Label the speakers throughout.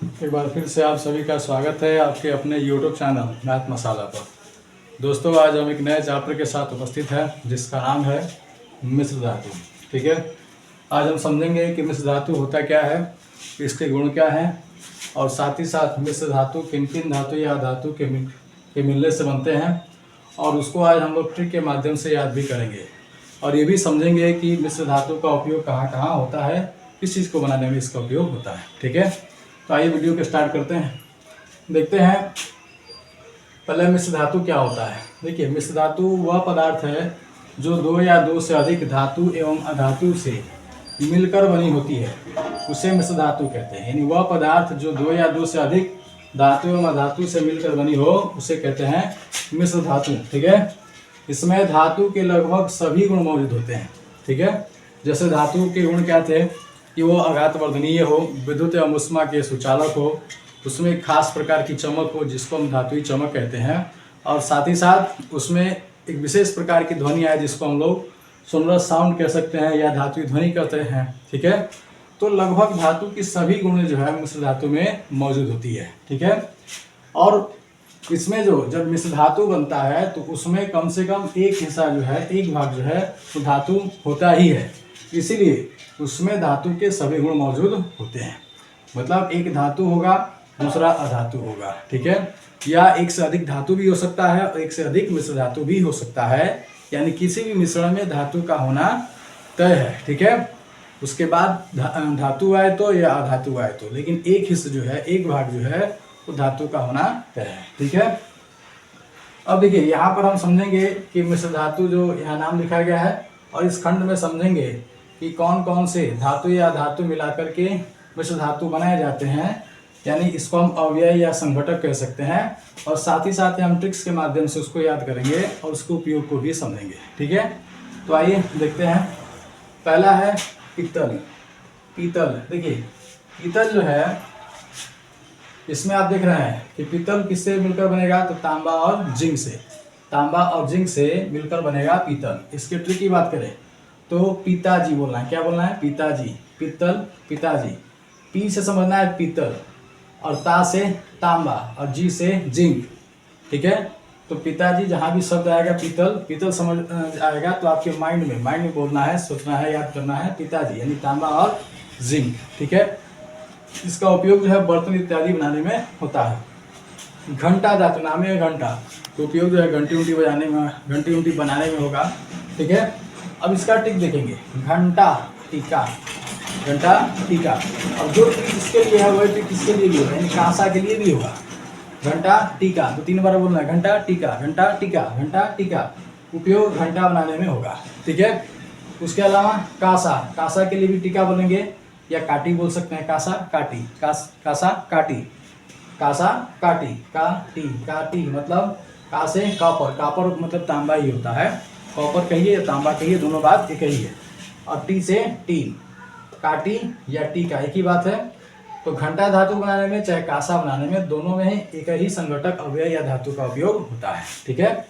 Speaker 1: एक बार फिर से आप सभी का स्वागत है आपके अपने YouTube चैनल मैथ मसाला पर। दोस्तों, आज हम एक नए चैप्टर के साथ उपस्थित हैं जिसका नाम है मिश्र धातु। ठीक है, आज हम समझेंगे कि मिश्र धातु होता क्या है, इसके गुण क्या हैं, और साथ ही साथ मिश्र धातु किन किन धातु या धातु के मिलने से बनते हैं, और उसको आज हम लोग ट्रिक के माध्यम से याद भी करेंगे। और ये भी समझेंगे कि मिश्र धातु का उपयोग कहाँ कहाँ होता है, किस चीज़ को बनाने में इसका उपयोग होता है। ठीक है, तो आइए वीडियो को स्टार्ट करते हैं। देखते हैं पहले मिश्र धातु क्या होता है। देखिए, मिश्र धातु वह पदार्थ है जो दो या दो से अधिक धातु एवं अधातु से मिलकर बनी होती है, उसे मिश्र धातु कहते हैं। यानी वह पदार्थ जो दो या दो से अधिक धातु एवं अधातु से मिलकर बनी हो उसे कहते हैं मिश्र धातु। ठीक है, इसमें धातु के लगभग सभी गुण मौजूद होते हैं। ठीक है, जैसे धातु के गुण क्या थे कि वो आघात वर्धनीय हो, विद्युत एवं ऊष्मा के सुचालक हो, उसमें एक खास प्रकार की चमक हो जिसको हम धातुई चमक कहते हैं, और साथ ही साथ उसमें एक विशेष प्रकार की ध्वनि आए जिसको हम लोग सोनरस साउंड कह सकते हैं या धातुई ध्वनि कहते हैं। ठीक है, तो लगभग धातु की सभी गुण जो है मिश्र धातु में मौजूद होती है। ठीक है, और इसमें जो जब मिश्र धातु बनता है तो उसमें कम से कम एक हिस्सा जो है, एक भाग जो है वो धातु होता ही है, इसीलिए उसमें धातु के सभी गुण मौजूद होते हैं। मतलब एक धातु होगा, दूसरा अधातु होगा। ठीक है, या एक से अधिक धातु भी हो सकता है और एक से अधिक मिश्र धातु भी हो सकता है, यानी किसी भी मिश्रण में धातु का होना तय है। ठीक है, उसके बाद धातु आए तो या अधातु आए तो, लेकिन एक हिस्सा जो है, एक भाग जो है वो धातु का होना तय है। ठीक है, अब देखिए यहाँ पर हम समझेंगे कि मिश्र धातु जो यहाँ नाम लिखा गया है, और इस खंड में समझेंगे कि कौन कौन से धातु या धातु मिलाकर के मिश्र धातु बनाए जाते हैं, यानी इसको हम अव्यय या संघटक कह सकते हैं, और साथ ही साथ हम ट्रिक्स के माध्यम से उसको याद करेंगे और उसके उपयोग को भी समझेंगे। ठीक है, तो आइए देखते हैं। पहला है पीतल। पीतल, देखिए पीतल जो है इसमें आप देख रहे हैं कि पीतल किससे मिलकर बनेगा, तो तांबा और जिंक से। तांबा और जिंक से मिलकर बनेगा पीतल। इसके ट्रिक की बात करें तो पिताजी बोलना है। क्या बोलना है? पिताजी। पीतल पिताजी। पी से समझना है पीतल, और ता से तांबा, और जी से जिंक। ठीक है, तो पिताजी जहाँ भी शब्द आएगा पीतल, पीतल समझ आएगा तो आपके माइंड में बोलना है, सोचना है, याद करना है पिताजी, यानी तांबा और जिंक। ठीक है, इसका उपयोग जो है बर्तन इत्यादि बनाने में होता है। घंटा धातु नाम है घंटा, तो उपयोग जो है घंटी उंटी बजाने में, घंटी उंटी बनाने में होगा। ठीक है, अब इसका टिक देखेंगे, घंटा टीका, घंटा टीका। अब जो टिक इसके लिए है वही टिक किसके लिए भी होगा, यानी कांसा के लिए भी होगा। घंटा टीका, तो 3 बार बोलना है, घंटा टीका, घंटा टीका, घंटा टीका। उपयोग घंटा बनाने में होगा। ठीक है, उसके अलावा कांसा, कांसा के लिए भी टीका बोलेंगे, या काटी बोल सकते हैं, कांसा काटी, कांसा काटी, कांसा काटी, काटी, काटी मतलब का से कॉपर, कॉपर मतलब तांबा ही होता है। कॉपर कहिए या तांबा कहिए, दोनों बात एक ही है। और टी से टी, काटी या टी का एक ही बात है। तो घंटा धातु बनाने में चाहे कांसा बनाने में, दोनों में एक ही संघटक अवयव या धातु का उपयोग होता है। ठीक है,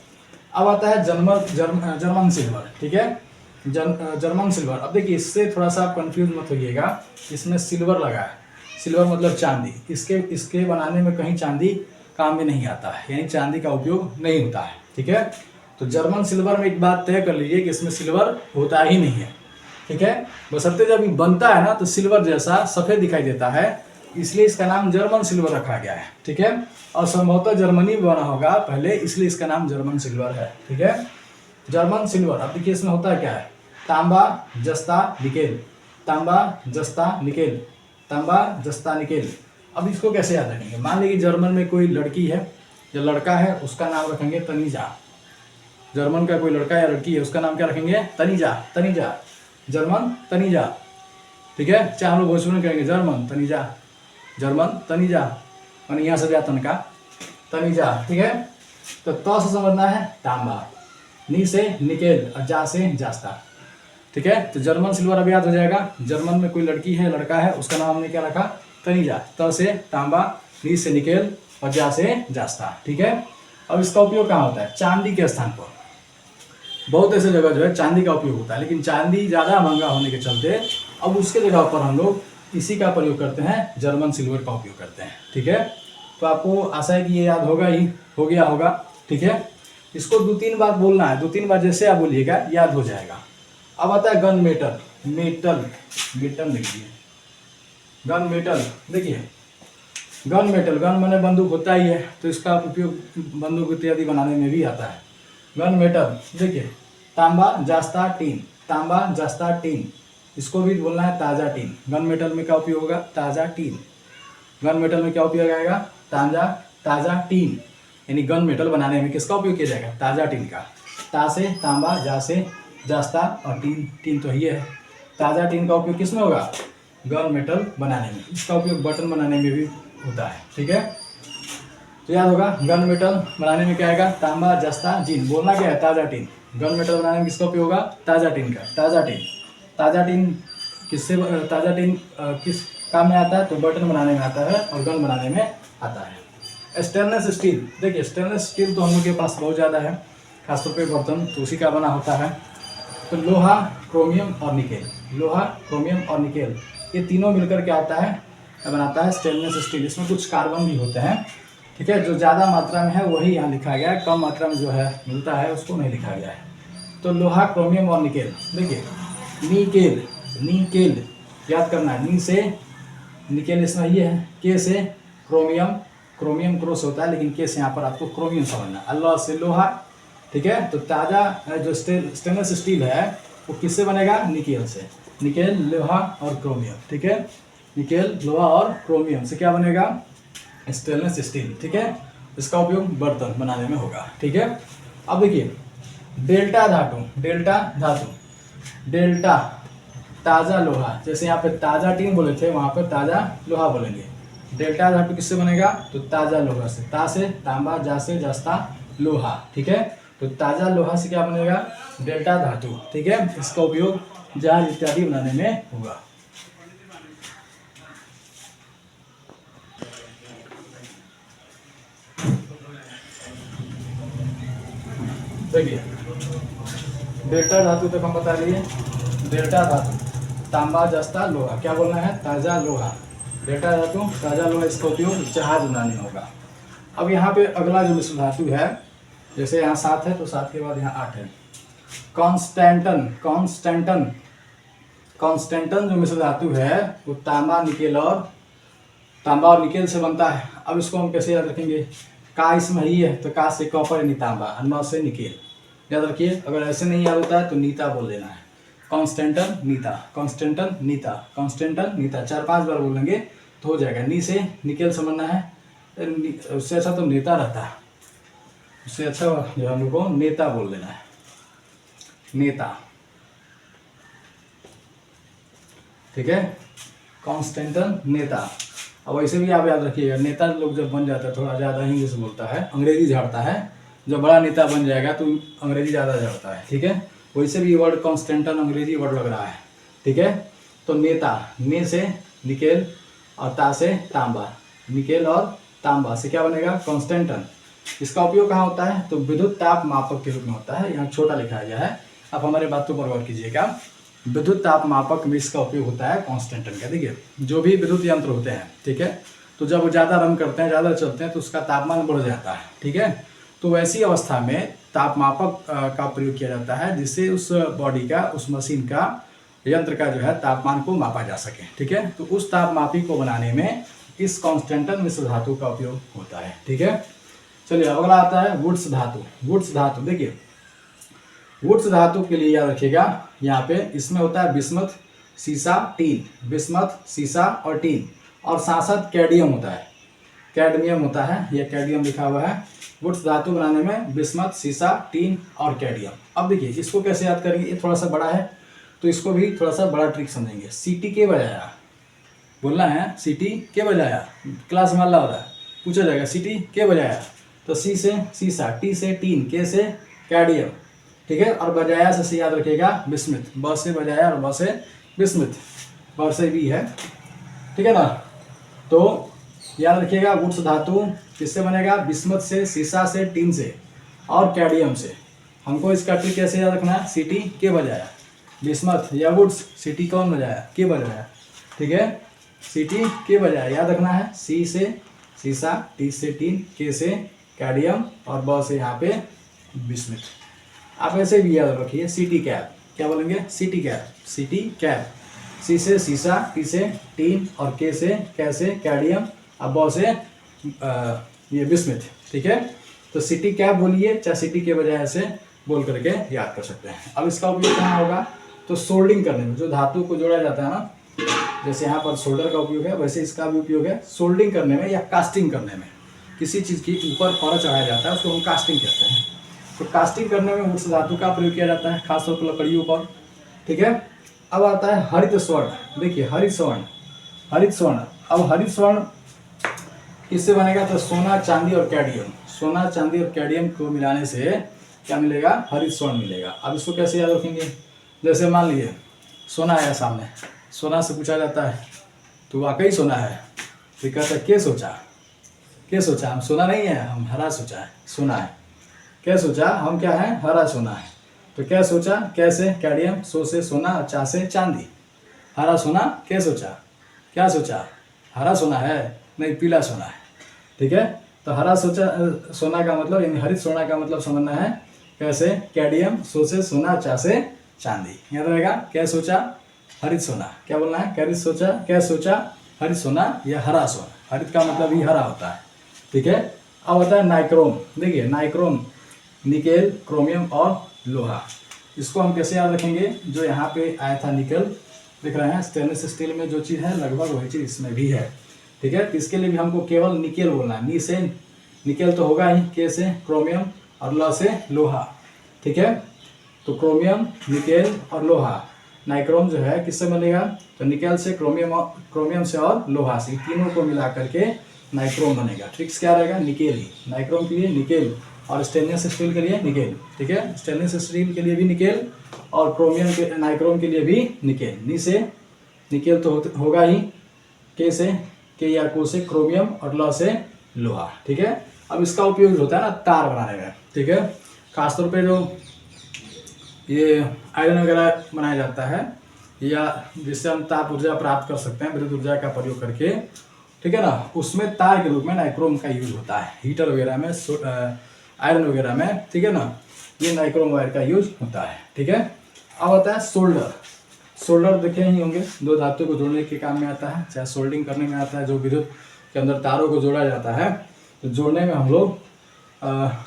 Speaker 1: अब आता है जर्मन सिल्वर। ठीक है, जर्मन सिल्वर। अब देखिए इससे थोड़ा सा आप कंफ्यूज मत होइएगा, इसमें सिल्वर लगा है, सिल्वर मतलब चांदी। इसके बनाने में कहीं चांदी काम में नहीं आता है, यानी चांदी का उपयोग नहीं होता है। ठीक है, तो जर्मन सिल्वर में एक बात तय कर लीजिए कि इसमें सिल्वर होता ही नहीं है। ठीक है, बशर्ते जब बनता है ना तो सिल्वर जैसा सफ़ेद दिखाई देता है, इसलिए इसका नाम जर्मन सिल्वर रखा गया है। ठीक है, और संभवतः जर्मनी में बना होगा पहले, इसलिए इसका नाम जर्मन सिल्वर है। ठीक है, जर्मन सिल्वर। अब देखिए इसमें होता क्या है, तांबा जस्ता निकेल, तांबा जस्ता निकेल, तांबा जस्ता निकेल। अब इसको कैसे याद रखेंगे, मान लीजिए जर्मन में कोई लड़की है या लड़का है, उसका नाम रखेंगे तनीजा। जर्मन का कोई लड़का या लड़की है, उसका नाम क्या रखेंगे, तनीजा, तनीजा, जर्मन तनीजा। ठीक है, चाहे हम लोग भोजपुरी में कहेंगे जर्मन तनीजा, जर्मन तनीजा, मैंने यहाँ से दिया तनका तनीजा। ठीक है, तो त से समझना है तांबा, नी से निकेल, और जा से जास्ता। ठीक है, तो जर्मन सिल्वर अब याद हो जाएगा। जर्मन में कोई लड़की है, लड़का है, उसका नाम हमने क्या रखा, तनीजा। त से तांबा, नी से निकेल, और जा से जास्ता। ठीक है, अब इसका उपयोग कहाँ होता है, चांदी के स्थान पर। बहुत ऐसे जगह जो है चांदी का उपयोग होता है, लेकिन चांदी ज़्यादा महंगा होने के चलते अब उसके जगह पर हम लोग इसी का प्रयोग करते हैं, जर्मन सिल्वर का उपयोग करते हैं। ठीक है, तो आपको आशा है कि ये याद होगा ही, हो गया होगा। ठीक है, इसको 2-3 बार बोलना है, 2-3 बार जैसे आप बोलिएगा याद हो जाएगा। अब आता है गन मेटल, मेटल मेटल लिखिए, गन मेटल। देखिए गन मेटल, गन माने बंदूक होता ही है, तो इसका उपयोग बंदूक इत्यादि बनाने में भी आता है। गन मेटल देखिए, तांबा जास्ता टीन, तांबा जास्ता टीन, इसको भी बोलना है ताज़ा टीन। गन मेटल में क्या उपयोग होगा, ताज़ा टीन। गन मेटल में क्या उपयोग आएगा, ताज़ा ताज़ा टीन, यानी गन मेटल बनाने में किसका उपयोग किया जाएगा, ताज़ा टीन का। ता से तांबा, जा से जास्ता, और टीन, टीन तो ही है। ताज़ा टीन का उपयोग किस में होगा, गन मेटल बनाने में। इसका उपयोग बटन बनाने में भी होता है। ठीक है, तो याद होगा गन मेटल बनाने में क्या आएगा, तांबा जस्ता जीन, बोलना क्या है, ताज़ा टीन। गन मेटल बनाने में किसका उपयोग होगा, ताज़ा टीन का। ताज़ा टीन, ताज़ा टीन किससे, ताज़ा टीन किस काम में आता है, तो बटन बनाने में आता है और गन बनाने में आता है। स्टेनलेस स्टील, देखिए स्टेनलेस स्टील तो हम लोग के पास बहुत ज़्यादा है, खासतौर पे बर्तन तो उसी का बना होता है। तो लोहा, क्रोमियम और निकेल, लोहा, क्रोमियम और निकेल, ये तीनों मिलकर क्या आता है, बनाता है स्टेनलेस स्टील। इसमें कुछ कार्बन भी होते हैं। ठीक है, जो ज़्यादा मात्रा में है वही यहाँ लिखा गया है, कम मात्रा में जो है मिलता है उसको नहीं लिखा गया है। तो लोहा, क्रोमियम और निकेल। देखिए निकेल, निकेल याद करना है, नी से निकेल इसमें ये है, के से क्रोमियम, क्रोमियम क्रॉस होता है लेकिन के से यहाँ पर आपको क्रोमियम समझना। अल्लाह से लोहा। ठीक है, तो ताज़ा जो स्टेनलेस स्टील है वो किससे बनेगा, निकेल से। निकेल, लोहा और क्रोमियम। ठीक है, निकेल, लोहा और क्रोमियम से क्या बनेगा, स्टेनलेस स्टील। ठीक है, इसका उपयोग बर्तन बनाने में होगा। ठीक है, अब देखिए डेल्टा धातु, डेल्टा धातु, डेल्टा ताज़ा लोहा, जैसे यहाँ पे ताज़ा टीन बोले थे वहाँ पर ताज़ा लोहा बोलेंगे। डेल्टा धातु किससे बनेगा, तो ताज़ा लोहा से। ता से तांबा, जा से जस्ता, लोहा। ठीक है, तो ताज़ा लोहा से क्या बनेगा, डेल्टा धातु। ठीक है, इसका उपयोग जहाज इत्यादि बनाने में होगा। देखिए डेल्टा धातु तक हम बता दिए। डेल्टा धातु, तांबा जस्ता लोहा, क्या बोलना है, ताज़ा लोहा। डेल्टा धातु ताज़ा लोहा, इसका उपयोग जहाज बनाने में होगा। अब यहाँ पे अगला जो मिश्र धातु है, जैसे यहाँ 7 है तो 7 के बाद यहाँ 8 है। कॉन्स्टेंटन, कॉन्स्टेंटन, कॉन्स्टेंटन जो मिश्र धातु है वो तांबा, निकेल और निकेल से बनता है। अब इसको हम कैसे याद रखेंगे, का इसमें ही है तो का से कॉपर यानी तांबा, अन्ना से निकेल, याद रखिए। अगर ऐसे नहीं याद होता है तो नीता बोल देना है। Constantan Nita, constantan Nita, constantan Nita, 4-5 बार बोलेंगे तो हो जाएगा। नी से निकेल समझना है, उससे अच्छा तो नेता रहता है, उससे अच्छा जो हम लोग को नेता बोल देना है, नेता। ठीक है, कॉन्स्टेंटन नेता। अब वैसे भी आप याद रखिएगा, नेता लोग जब बन जाता है थोड़ा ज़्यादा इंग्लिश बोलता है, अंग्रेजी झाड़ता है। जब बड़ा नेता बन जाएगा तो अंग्रेजी ज़्यादा झाड़ता है। ठीक है, वैसे भी वर्ड कॉन्स्टेंटन अंग्रेजी वर्ड लग रहा है। ठीक है, तो नेता, ने से निकेल और ता से तांबा, निकेल और तांबा से क्या बनेगा, कॉन्स्टेंटन। इसका उपयोग कहाँ होता है, तो विद्युत ताप मापक के रूप में होता है। यहाँ छोटा लिखा गया है, आप हमारे बातों पर गौर कीजिएगा। विद्युत ताप मापक में इसका उपयोग होता है कॉन्स्टेंटन का। देखिए जो भी विद्युत यंत्र होते हैं, ठीक है, तो जब वो ज़्यादा रन करते हैं, ज़्यादा चलते हैं तो उसका तापमान बढ़ जाता है। ठीक है, तो वैसी अवस्था में तापमापक का प्रयोग किया जाता है जिससे उस बॉडी का, उस मशीन का, यंत्र का जो है तापमान को मापा जा सके। ठीक है, तो उस तापमापी को बनाने में इस कॉन्स्टेंटन मिश्र धातु का उपयोग होता है। ठीक है, चलिए अगला आता है वुड्स धातु। वुड्स धातु, देखिए वुड्स धातु के लिए याद रखिएगा, यहाँ पे इसमें होता है बिस्मथ, सीसा, टीन, बिस्मथ, सीसा और टीन, और साथ साथ कैडमियम होता है, कैडमियम होता है, यह कैडमियम लिखा हुआ है। वुड्स धातु बनाने में बिस्मथ, सीसा, टीन और कैडमियम। अब देखिए इसको कैसे याद करेंगे, ये थोड़ा सा बड़ा है तो इसको भी थोड़ा सा बड़ा ट्रिक समझेंगे। सीटी के बजाया बोलना है, सीटी के बजाया, क्लास में हल्ला हो रहा है, पूछा जाएगा सीटी के बजाया, तो सी से सीसा, टी से टीन, के से कैडमियम। ठीक है, और बजाया से याद रखिएगा बिस्मिथ, ब से बजाया और ब से बिस्मिथ, ब से भी है। ठीक है ना, तो याद रखिएगा वुड्स धातु किससे बनेगा, बिस्मथ से, सीसा से, टीन से और कैडमियम से। हमको इसका ट्रिक कैसे याद रखना है, सीटी के बजाया, बिस्मथ या वुड्स, सीटी कौन बजाया, के बजाया। ठीक है, Ct के बजाय याद रखना है C से सीसा, T से टीन, K से कैडमियम और ब से यहाँ पे बिस्मिथ। आप ऐसे भी याद रखिए Ct कैप, क्या बोलेंगे Ct cap, Ct cap. C से सीसा, T से टीन और K से कैडमियम और ब से ये बिस्मिथ। ठीक है, तो Ct कैप बोलिए चाहे Ct के बजाय ऐसे बोल करके याद कर सकते हैं। अब इसका उपयोग कहाँ होगा, तो सोल्डिंग करने में, जो धातु को जोड़ा जाता है ना, जैसे यहाँ पर सोल्डर का उपयोग है वैसे इसका भी उपयोग है सोल्डिंग करने में या कास्टिंग करने में। किसी चीज़ की ऊपर परत चढ़ाया जाता है उसको हम कास्टिंग कहते हैं। तो कास्टिंग करने में उस धातु का प्रयोग किया जाता है खासतौर पर लकड़ियों पर। ठीक है, अब आता है हरित स्वर्ण। देखिए हरित स्वर्ण, हरित स्वर्ण। अब हरित स्वर्ण किससे बनेगा, तो सोना, चांदी और कैडमियम। सोना, चांदी और कैडमियम को मिलाने से क्या मिलेगा, हरित स्वर्ण मिलेगा। अब इसको कैसे याद रखेंगे, जैसे मान लीजिए सोना आया सामने, सोना से पूछा जाता है तो वाकई सोना है, तो कहता है क्या सोचा, क्या सोचा, हम सोना नहीं है, हम हरा सोचा है, सोना है। क्या सोचा, हम क्या है, हरा सोना है। तो क्या सोचा, कैसे कैडमियम, सो से सोना, चा से चांदी, हरा सोना। क्या सोचा, क्या सोचा, हरा सोना है, नहीं पीला सोना है। ठीक है, तो हरा सोचा सोना का मतलब यानी हरित सोना का मतलब समझना है कैसे, कैडमियम, सो से सोना, चा से चांदी। याद रहेगा, क्या सोचा, हरित सोना। क्या बोलना है, कैरित सोचा, क्या सोचा, हरित सोना या हरा सोना। हरित का मतलब ही हरा होता है। ठीक है, अब होता है नाइक्रोम। देखिए नाइक्रोम, निकेल, क्रोमियम और लोहा। इसको हम कैसे याद रखेंगे, जो यहाँ पे आया था निकल, देख रहे हैं स्टेनलेस स्टील में जो चीज़ है लगभग वही चीज़ इसमें भी है। ठीक है, तो इसके लिए भी हमको केवल निकेल बोलना है। नी से निकेल तो होगा ही, के से क्रोमियम और ल से लोहा। ठीक है, तो क्रोमियम, निकेल और लोहा। नाइक्रोम जो है किससे बनेगा, तो निकेल से, क्रोमियम से और लोहा से, तीनों को मिला करके नाइक्रोम बनेगा। ट्रिक्स क्या रहेगा, निकेल ही। नाइक्रोम के लिए निकेल और स्टेनलेस स्टील के लिए निकेल। ठीक है, स्टेनलेस स्टील के लिए भी निकेल और क्रोमियम के, नाइक्रोम के लिए भी निकेल। नी से निकेल तो होगा ही, के से, के या को से क्रोमियम और ल से लोहा। ठीक है, अब इसका उपयोग होता है ना तार बनाने में। ठीक है, खासतौर पे जो ये आयरन वगैरह बनाया जाता है या जिससे हम ताप ऊर्जा प्राप्त कर सकते हैं विद्युत ऊर्जा का प्रयोग करके, ठीक है ना, उसमें तार के रूप में नाइक्रोम का यूज होता है। हीटर वगैरह में, आयरन वगैरह में, ठीक है ना, ये नाइक्रोम वायर का यूज होता है। ठीक है, अब आता है सोल्डर। सोल्डर देखे ही होंगे, दो धातु को जोड़ने के काम में आता है, चाहे सोल्डिंग करने में आता है, जो विद्युत के अंदर तारों को जोड़ा जाता है, तो जोड़ने में हम लोग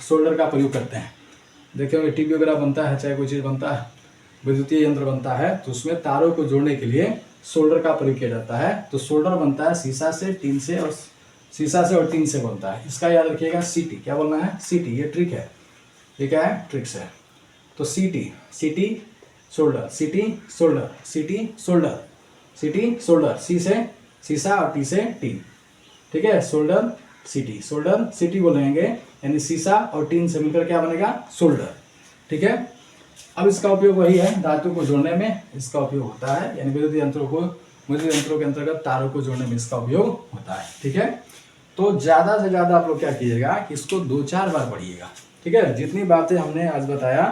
Speaker 1: सोल्डर का प्रयोग करते हैं। देखे होंगे टीवी वगैरह बनता है, चाहे कोई चीज़ बनता है, विद्युतीय यंत्र बनता है, तो उसमें तारों को जोड़ने के लिए सोल्डर का प्रयोग किया जाता है। तो सोल्डर बनता है सीसा से, टीन से, और सीसा से और टीन से बनता है। इसका याद रखिएगा Ct। क्या बोलना है, Ct। ये ट्रिक है, ये क्या है, ट्रिक्स है। तो Ct solder, Ct solder, Ct solder, Ct solder, C से सीसा और T से टीन। ठीक है, सोल्डर Ct, सोल्डर Ct बोलेंगे, यानी सीसा और टीन से मिलकर क्या बनेगा, सोल्डर। ठीक है, अब इसका उपयोग वही है, धातु को जोड़ने में इसका उपयोग होता है, यानी विद्युत यंत्रों के अंतर्गत तारों को जोड़ने में इसका उपयोग होता है। ठीक है, तो ज़्यादा से ज़्यादा आप लोग क्या कीजिएगा कि इसको 2-4 बार पढ़िएगा। ठीक है, जितनी बातें हमने आज बताया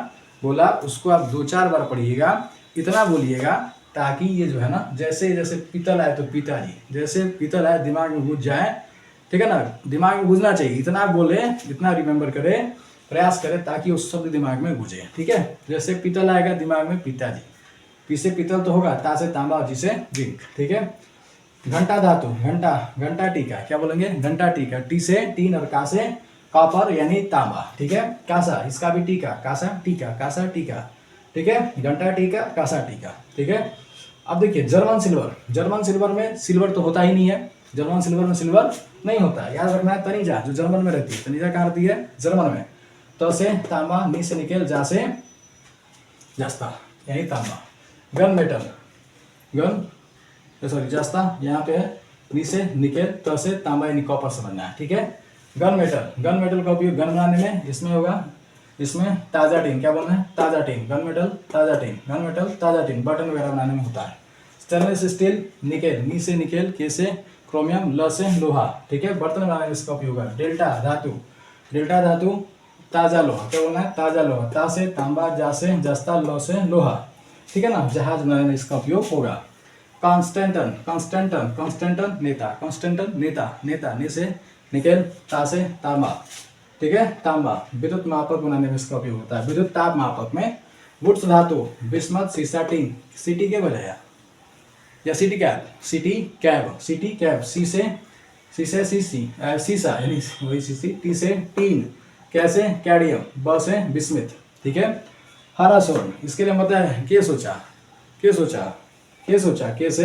Speaker 1: बोला उसको आप 2-4 बार पढ़िएगा। इतना बोलिएगा ताकि ये जो है ना, जैसे जैसे पीतल आए तो पिताजी, जैसे पीतल आए दिमाग में घुस जाए। ठीक है ना, दिमाग में घुसना चाहिए, इतना बोले, इतना रिमेंबर करे, प्रयास करें ताकि उस शब्द दिमाग में घुसे। ठीक है, जैसे पीतल आएगा दिमाग में पिताजी, पी से पीतल तो होगा, ता से तांबा, जी से जिंक। ठीक है, घंटा धातु, घंटा, घंटा टीका, क्या बोलेंगे, घंटा टीका, टी से टीन और का से कॉपर यानी तांबा। ठीक है, कासा, इसका भी टीका, कासा टीका, कासा टीका। ठीक है, घंटा टीका, कासा टीका। ठीक है, अब देखिए जर्मन सिल्वर, जर्मन सिल्वर में सिल्वर तो होता ही नहीं है, जर्मन सिल्वर में सिल्वर नहीं होता है। याद रखना है तनीजा, जो जर्मन में रहती है, तनीजा कहाँ रहती है, जर्मन में। तो से तांबा, नी से निकेल, जा से जस्ता यानी तांबा। गन मेटल, गन सॉरी जस्ता यहाँ पे है, नी से निकेल, त से तांबा यानी कॉपर समझना है। ठीक है, गन मेटल, गन मेटल का उपयोग गन बनाने में इसमें होगा, इसमें ताज़ा टीन, क्या बोलना है, ताज़ा टीन, गन मेटल ताज़ा टीन, गन मेटल ताज़ा टीन, बटन वगैरह बनाने में होता है। स्टेनलेस स्टील, निकेल, नी से निकेल, के से क्रोमियम, ल से लोहा। ठीक है, बर्तन बनाने में इसका उपयोग है। डेल्टा धातु, डेल्टा धातु ताज़ा लोहा, क्या बोलना है, ताज़ा लोहा, ता से तांबा, जा से जस्ता, ल से लोहा। ठीक है ना, जहाज बनाने में इसका उपयोग होगा। कॉन्स्टेंटन कॉन्स्टेंटन कॉन्स्टेंटन नेता कॉन्स्टेंटन नेता नेता ने से निकेल, ता से तांबा, ठीक है। तांबा विद्युत मापक बनाने में इसका उपयोग होता है। विद्युत ताप मापक में वुड्स धातु, बिस्मथ, सीसा, टिन, सीटी के बजाया या city cab, city cab, city cab, C से सीसा यानी वही सीसी, टी से टीन, कैसे कैडियम, ब से बिस्मिथ, ठीक है। हरा स्वर्ण इसके लिए मतलब है के सोचा, के सोचा, के सोचा, के से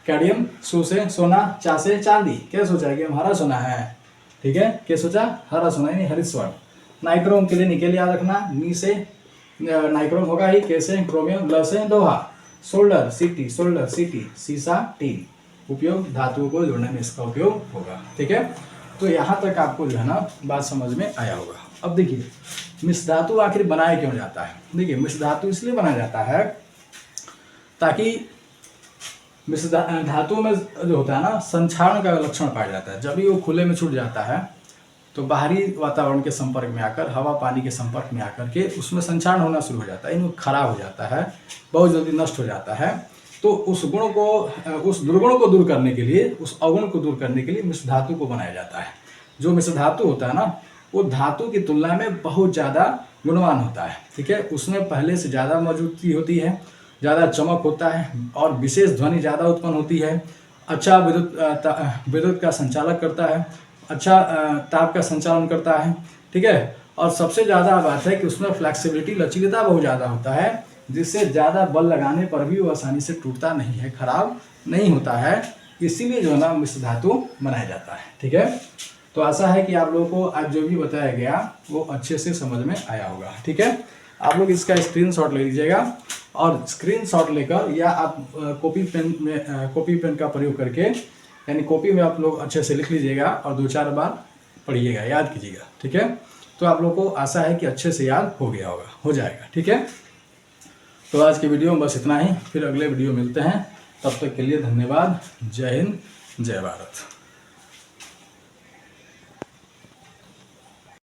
Speaker 1: कैडियम, सु से सोना, चा से चांदी, क्या सोचा है कि हम हरा सोना है, ठीक है। के सोचा हरा सोना यानी हरित स्वर्ण। नाइक्रोम के लिए निकेल याद रखना, नी से नाइक्रोम होगा ही, के से क्रोमियम, ल से लोहा। सोल्डर सिटी, सीसा, टीन, उपयोग धातुओं को जोड़ने में इसका उपयोग होगा, ठीक है। तो यहाँ तक आपको जो है ना बात समझ में आया होगा। अब देखिए मिश्र धातु आखिर बनाया क्यों जाता है। देखिए मिश्र धातु इसलिए बनाया जाता है ताकि मिश्र धातु में जो होता है ना संक्षारण का लक्षण पाया जाता है। जब भी वो खुले में छूट जाता है तो बाहरी वातावरण के संपर्क में आकर, हवा पानी के संपर्क में आकर के उसमें संक्षारण होना शुरू हो जाता है, इनमें खराब हो जाता है, बहुत जल्दी नष्ट हो जाता है। तो उस गुण को, उस दुर्गुण को दूर करने के लिए, उस अवगुण को दूर करने के लिए मिश्र धातु को बनाया जाता है। जो मिश्र धातु होता है ना वो धातु की तुलना में बहुत ज़्यादा गुणवान होता है, ठीक है। उसमें पहले से ज़्यादा मजबूती होती है, ज़्यादा चमक होता है और विशेष ध्वनि ज़्यादा उत्पन्न होती है। अच्छा विद्युत का संचालक करता है, अच्छा ताप का संचालन करता है, ठीक है। और सबसे ज़्यादा बात है कि उसमें फ्लेक्सिबिलिटी, लचीलाता बहुत ज़्यादा होता है, जिससे ज़्यादा बल लगाने पर भी वो आसानी से टूटता नहीं है, खराब नहीं होता है। इसीलिए जो है ना मिश्र धातु बनाया जाता है, ठीक है। तो आशा है कि आप लोगों को आज जो भी बताया गया वो अच्छे से समझ में आया होगा, ठीक है। आप लोग इसका स्क्रीनशॉट ले लीजिएगा और स्क्रीनशॉट लेकर या आप कॉपी पेन का प्रयोग करके, यानी कॉपी में आप लोग अच्छे से लिख लीजिएगा और 2-4 बार पढ़िएगा, याद कीजिएगा, ठीक है। तो आप लोग को आशा है कि अच्छे से याद हो गया होगा, हो जाएगा, ठीक है। तो आज की वीडियो में बस इतना ही, फिर अगले वीडियो मिलते हैं। तब तक के लिए धन्यवाद। जय हिंद, जय भारत।